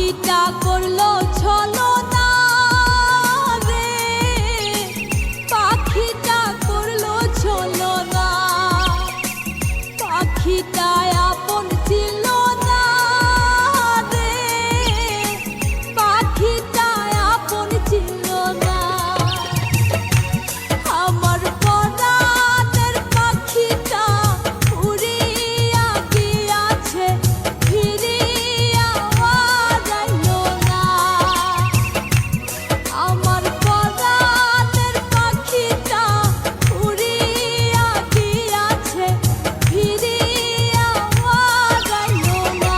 পাখিটা করলো ছলনা রে, পাখিটা করলো ছলনা, পাখিটা আপন ছিল না রে, পাখিটা আপন ছিল না। আমার পরাণের পাখিটা উড়িয়া গিয়াছে, ফিরিয়া আর আইলো না। আমার পরাণের পাখিটা উড়িয়া গিয়াছে, ফিরিয়া আর আইলো না।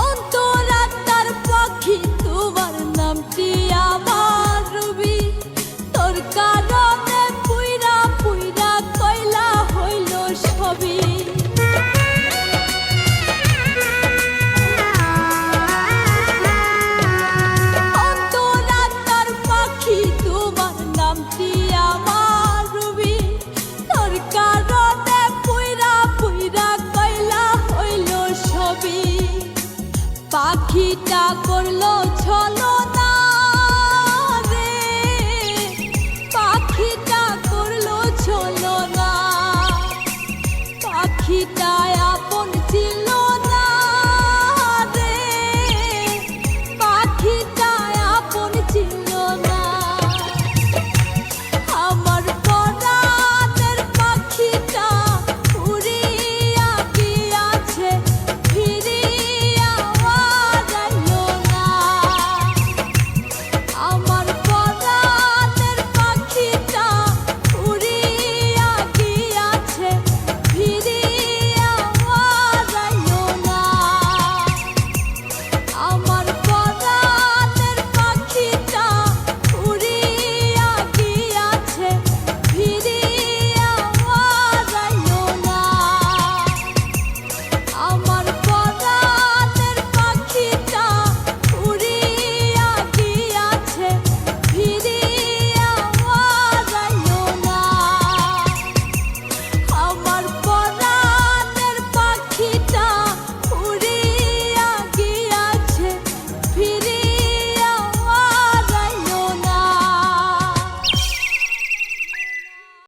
অন্তরাত্মার পাখি তোমার নামটি আমার রবি, তোর কারণে পুইরা পুইরা কয়লা হইল সবই। অন্তরাত্মার পাখি তোমার নামটি আমার রবি, তোর কারণে পুইরা পুইরা কয়লা হইল সবই। পাখিটা করলো ছল